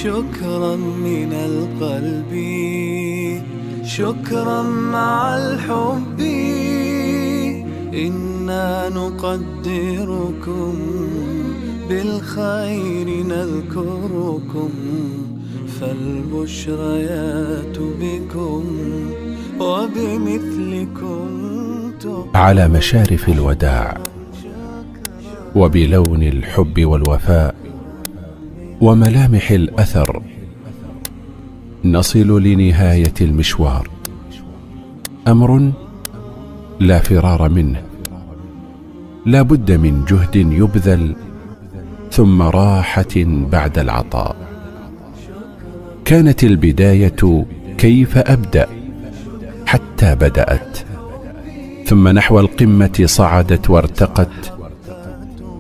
شكرا من القلب، شكرا مع الحب، إنا نقدركم بالخير نذكركم، فالبشريات بكم وبمثلكم على مشارف الوداع وبلون الحب والوفاء وملامح الأثر نصل لنهاية المشوار، أمر لا فرار منه، لا بد من جهد يبذل ثم راحة بعد العطاء. كانت البداية كيف أبدأ حتى بدأت، ثم نحو القمة صعدت وارتقت،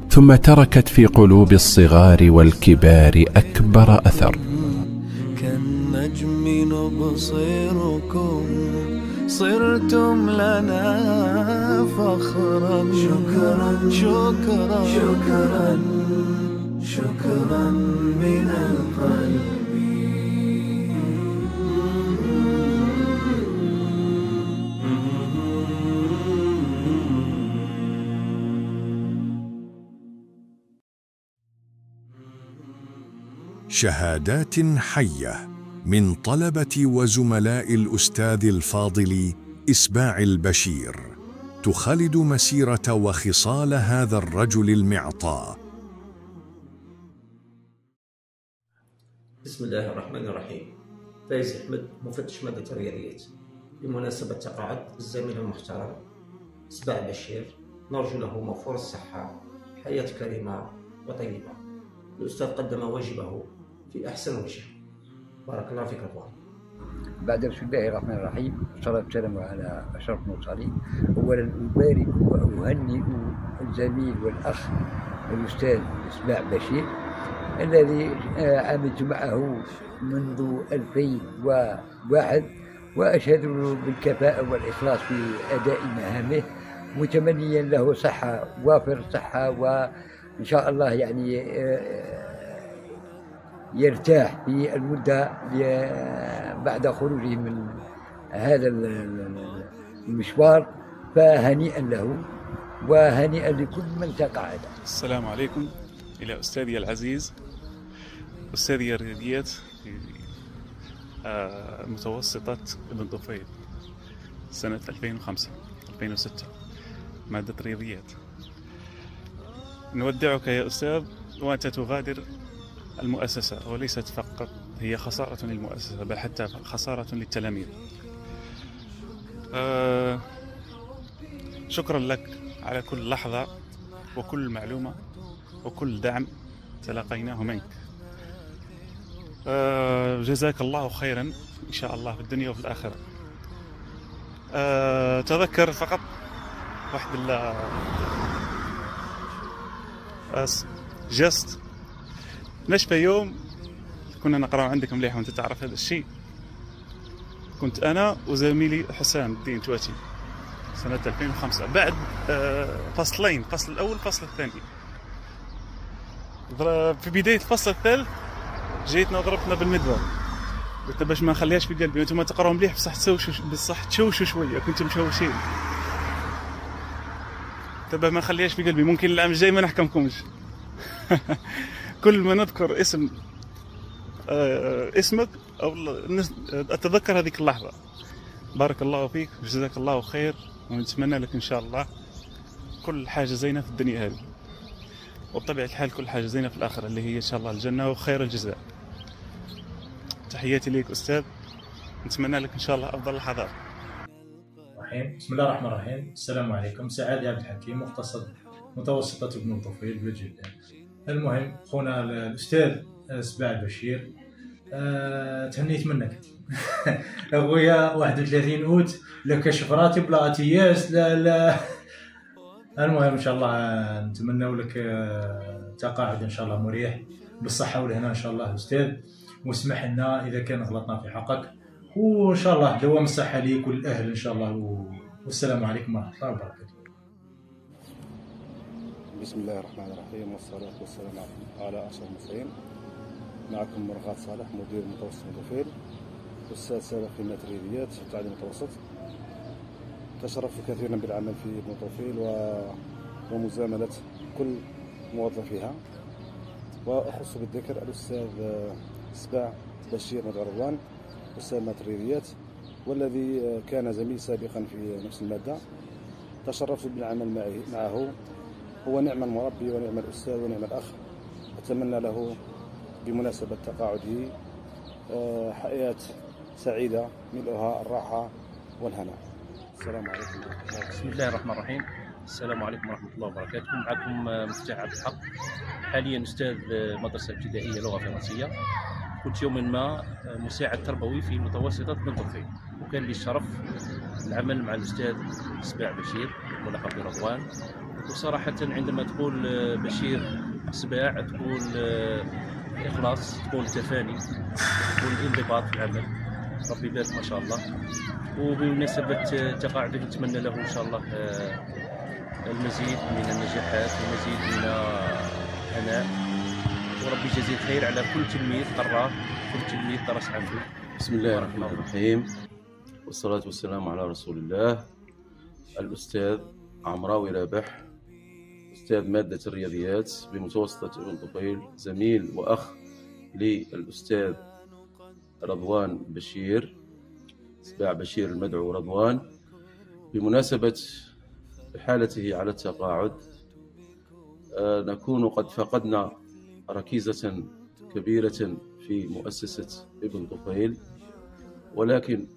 ثم تركت في قلوب الصغار والكبار أكبر أثر. كالنجم نبصركم صرتم لنا فخرا، شكرا شكرا شكرا شكرا من القلب. شهادات حية من طلبة وزملاء الأستاذ الفاضل إسباع البشير تخلد مسيرة وخصال هذا الرجل المعطاء. بسم الله الرحمن الرحيم. فايز أحمد، مفتش مادة الرياضيات. بمناسبة تقاعد الزميل المحترم إسباع البشير، نرجو له موفور الصحة، حياة كريمة وطيبة. الأستاذ قدم واجبه في أحسن وجه. بارك الله فيك رضوان. بعد بسم الله الرحمن الرحيم، والصلاة والسلام على أشرف المرسلين. أولا أبارك وأهنئ الزميل والأخ الأستاذ إسباع بشير الذي عملت معه منذ 2001، وأشهد له بالكفاءة والإخلاص في أداء مهامه، متمنيا له صحة وافر صحة، وإن شاء الله يعني يرتاح في المدة بعد خروجه من هذا المشوار، فهنيئا له وهنيئا لكل من تقاعد. السلام عليكم. إلى أستاذي العزيز، أستاذي الرياضيات في متوسطة ابن طفيل سنة 2005-2006، مادة رياضيات. نودعك يا أستاذ وأنت تغادر المؤسسة، وليست فقط هي خسارة للمؤسسة بل حتى خسارة للتلاميذ. شكرا لك على كل لحظة وكل معلومة وكل دعم تلقيناه منك. جزاك الله خيرا إن شاء الله في الدنيا وفي الآخرة. تذكر فقط واحد جست نشفى يوم كنا نقرأ عندك مليح وانت تعرف هذا الشيء. كنت أنا وزميلي حسام الدين تواتي سنة 2005 بعد فصلين، الفصل الأول والفصل الثاني. في بداية الفصل الثالث جيتنا وضربتنا بالمدبر، قلت باش ما نخليهاش في قلبي، وانتم تقراوا مليح بصح تشوشوا شويه، كنتم مشوشين. تبا ما نخليهاش في قلبي، ممكن العام الجاي ما نحكمكمش. كل ما نذكر اسمك او اتذكر هذيك اللحظه. بارك الله فيك وجزاك الله خير، ونتمنى لك ان شاء الله كل حاجه زينه في الدنيا هذه، وبطبيعه الحال كل حاجه زينه في الاخره اللي هي ان شاء الله الجنه وخير الجزاء. تحياتي ليك أستاذ، نتمنى لك إن شاء الله أفضل اللحظات. بسم الله الرحمن الرحيم. السلام عليكم. سعادة عبد الحكيم، مختص متوسطة ابن الطفيل بجدة. المهم خونا الأستاذ إسباع البشير، تهنيت منك. أخويا 31 أوت لك شفراتي بلا أتياس لا. المهم إن شاء الله نتمنى لك تقاعد إن شاء الله مريح بالصحة والهنا إن شاء الله أستاذ، واسمح لنا إذا كان غلطنا في حقك، وإن شاء الله دوام الصحة ليك والأهل إن شاء الله. والسلام عليكم ورحمة الله وبركاته. بسم الله الرحمن الرحيم، والصلاة والسلام على أشرف المرسلين. معكم مرغات صالح مدير متوسط بن طفيل، أستاذ سابق في مادة الرياضيات التعليم المتوسط. تشرفت كثيرا بالعمل في بن طفيل ومزاملة كل موظفيها، وأخص بالذكر الأستاذ سباع بشير مدعو رضوان أستاذ مادة الرياضيات، والذي كان زميل سابقا في نفس المادة. تشرفت بالعمل معه، هو نعم المربي ونعم الأستاذ ونعم الأخ. أتمنى له بمناسبة تقاعده حياة سعيدة ملؤها الراحة والهناء. السلام عليكم ورحمة الله. بسم الله الرحمن الرحيم. السلام عليكم ورحمة الله وبركاته. معكم مفتاح عبد الحق، حاليا أستاذ مدرسة ابتدائية لغة فرنسية. كنت يوما ما مساعد تربوي في متوسطة بن طفيل، وكان لي الشرف العمل مع الأستاذ سباع بشير ملقب برضوان. وصراحة عندما تقول بشير سباع تقول إخلاص، تقول تفاني، تقول انضباط في العمل. ربي يبارك ما شاء الله. وبمناسبة تقاعده نتمنى له إن شاء الله المزيد من النجاحات والمزيد من الهناء، وربي يجزيه الخير على كل تلميذ قراه، كل تلميذ درس عنده. بسم الله الرحمن الرحيم، والصلاة والسلام على رسول الله. الأستاذ عمراوي رابح، أستاذ مادة الرياضيات بمتوسطة بن طفيل، زميل وأخ للأستاذ رضوان بشير سباع بشير المدعو رضوان. بمناسبة حالته على التقاعد نكون قد فقدنا ركيزة كبيرة في مؤسسة ابن طفيل، ولكن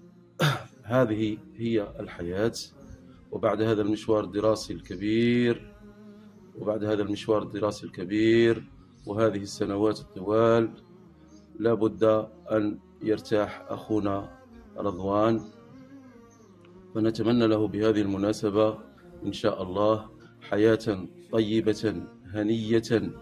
هذه هي الحياة. وبعد هذا المشوار الدراسي الكبير وهذه السنوات الطوال لا بد أن يرتاح أخونا رضوان، فنتمنى له بهذه المناسبة إن شاء الله حياة طيبة هنية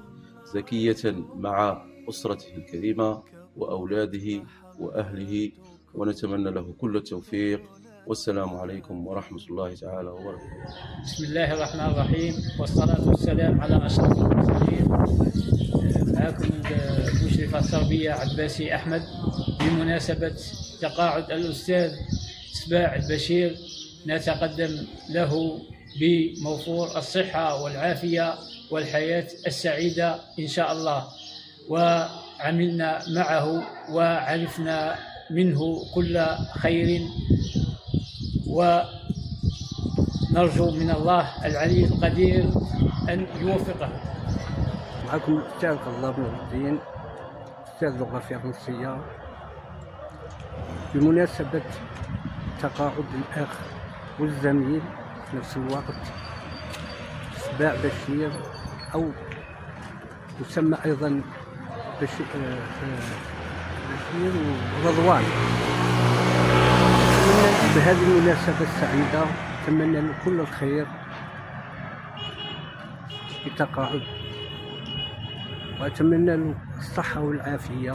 زكية مع أسرته الكريمة وأولاده وأهله، ونتمنى له كل التوفيق. والسلام عليكم ورحمة الله تعالى وبركاته. بسم الله الرحمن الرحيم، والصلاة والسلام على أشرف المرسلين. معكم المشرفة التربية عباسي أحمد. بمناسبة تقاعد الأستاذ سباع البشير نتقدم له بموفور الصحة والعافية والحياة السعيدة إن شاء الله. وعملنا معه وعرفنا منه كل خير، ونرجو من الله العلي القدير أن يوفقه. معكم الأستاذ قضاب نور الدين، أستاذ لغة فرنسية. بمناسبة تقاعد الأخ والزميل في نفس الوقت سباع بشير، أو يسمى أيضا بشير ورضوان، بهذه المناسبة السعيدة أتمنى له كل الخير بتقاعد، وأتمنى له الصحة والعافية،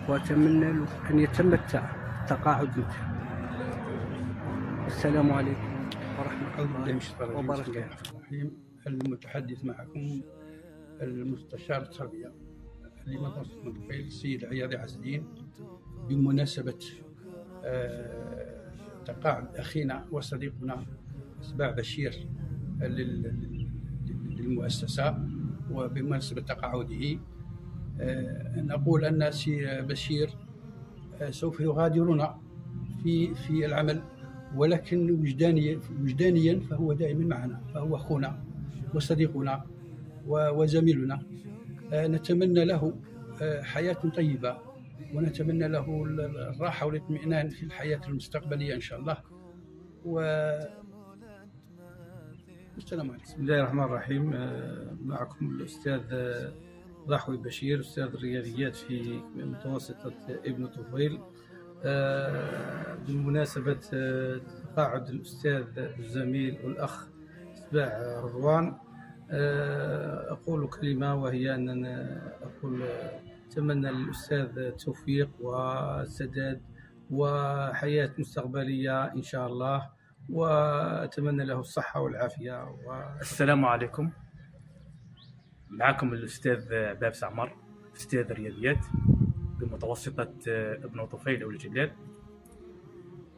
وأتمنى له أن يتمتع تقاعد. السلام عليكم ورحمة الله وبركاته. المتحدث معكم المستشار التربية لمدرسة بن طفيل السيد عياضي عزدين، بمناسبة تقاعد أخينا وصديقنا سباع بشير للمؤسسة، وبمناسبة تقاعده نقول أن سي بشير سوف يغادرنا في العمل، ولكن وجدانيا فهو دائما معنا، فهو أخونا وصديقنا وزميلنا. نتمنى له حياة طيبة، ونتمنى له الراحة والاطمئنان في الحياة المستقبلية إن شاء الله. والسلام عليكم. بسم الله الرحمن الرحيم. معكم الأستاذ ضحوي بشير، أستاذ الرياضيات في متوسطة ابن طفيل. بمناسبة تقاعد الأستاذ الزميل والأخ سباع رضوان، أقول كلمة، وهي أن أقول أتمنى للأستاذ التوفيق والسداد وحياة مستقبلية إن شاء الله، وأتمنى له الصحة والعافية. السلام عليكم. معكم الأستاذ بابس عمر، أستاذ الرياضيات بمتوسطة ابن طفيل أو الجلال.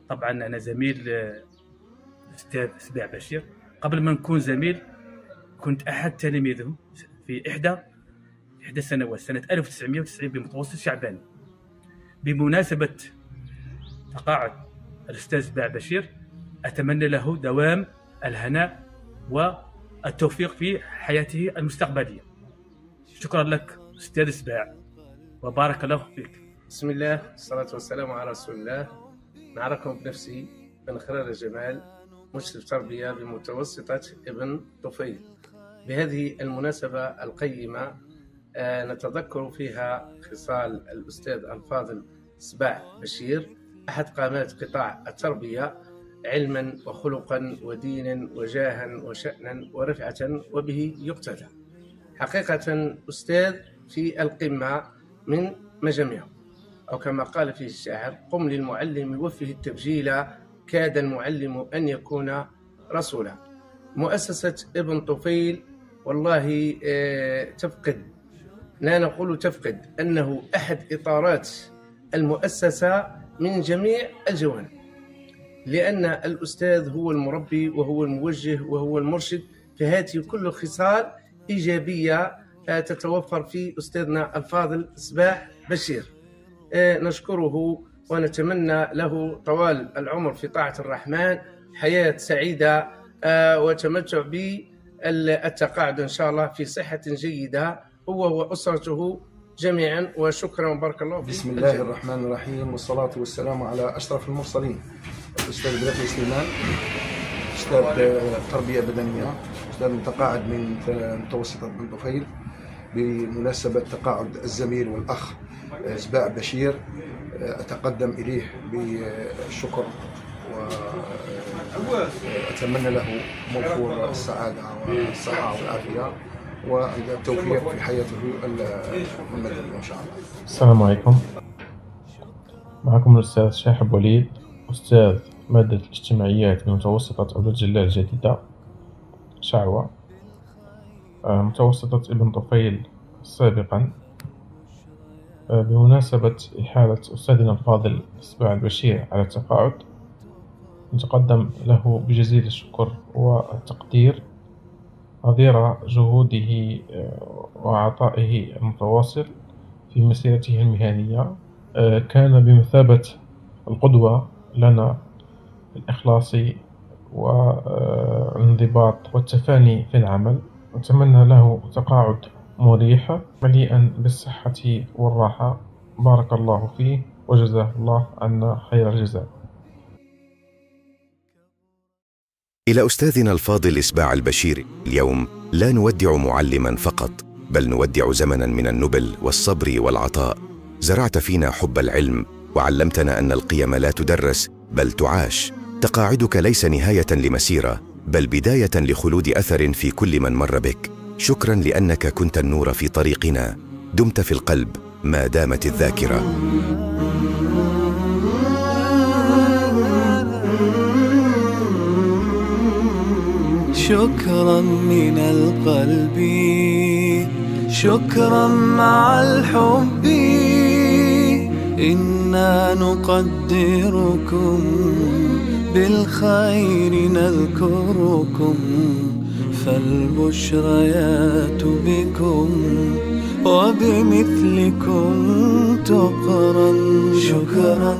طبعا أنا زميل الأستاذ سباع بشير. قبل ما نكون زميل كنت أحد تلاميذه في إحدى سنوات سنة 1990 بمتوسط شعباني. بمناسبة تقاعد الأستاذ سباع بشير أتمنى له دوام الهناء والتوفيق في حياته المستقبلية. شكرا لك أستاذ سباع وبارك الله فيك. بسم الله والصلاة والسلام على رسول الله. نعرفكم بنفسي من خلال جمال، مشرف تربية بمتوسطة ابن طفيل. بهذه المناسبة القيمة نتذكر فيها خصال الأستاذ الفاضل سباع بشير، أحد قامات قطاع التربية علما وخلقا ودينا وجاها وشأنا ورفعة وبه يقتدى. حقيقة أستاذ في القمة من مجامعه، أو كما قال فيه الشاعر: قم للمعلم وفه التبجيل، كاد المعلم أن يكون رسولا. مؤسسة ابن طفيل والله تفقد، لا نقول تفقد، أنه أحد إطارات المؤسسة من جميع الجوانب، لأن الأستاذ هو المربي وهو الموجه وهو المرشد، فهذه كل خصال إيجابية تتوفر في أستاذنا الفاضل سباع بشير. نشكره ونتمنى له طوال العمر في طاعة الرحمن، حياة سعيدة وتمتع بالتقاعد إن شاء الله في صحة جيدة هو وأسرته جميعا. وشكرا وبارك الله فيك. بسم الله الرحمن الرحيم، والصلاة والسلام على أشرف المرسلين. الأستاذ بلاتي سليمان، أستاذ تربية بدنية، أستاذ متقاعد من متوسطة ابن طفيل بمناسبة تقاعد الزميل والأخ سباع بشير. أتقدم إليه بالشكر وأتمنى له موفور السعادة والصحة والعافية والتوفيق في حياته المدنية إن شاء الله. السلام عليكم، معكم الأستاذ شاحب وليد، أستاذ مادة الاجتماعيات بمتوسطة أولاد جلال الجديدة شعوة. متوسطة ابن طفيل سابقا. بمناسبة إحالة أستاذنا الفاضل سباع البشير على التقاعد، نتقدم له بجزيل الشكر والتقدير نظير جهوده وعطائه المتواصل في مسيرته المهنية. كان بمثابة القدوة لنا في الإخلاص والانضباط والتفاني في العمل. نتمنى له تقاعد مريح مليئا بالصحة والراحة. بارك الله فيه وجزاه الله عنا خير الجزاء. إلى أستاذنا الفاضل سباع البشير، اليوم لا نودع معلما فقط، بل نودع زمنا من النبل والصبر والعطاء. زرعت فينا حب العلم وعلمتنا أن القيم لا تدرس بل تعاش. تقاعدك ليس نهاية لمسيرة، بل بداية لخلود أثر في كل من مر بك. شكرا لأنك كنت النور في طريقنا، دمت في القلب ما دامت الذاكرة. شكرا من القلب، شكرا مع الحب، إنا نقدركم بالخير نذكركم، فالبشريات بكم وبمثلكم تقرن. شكرا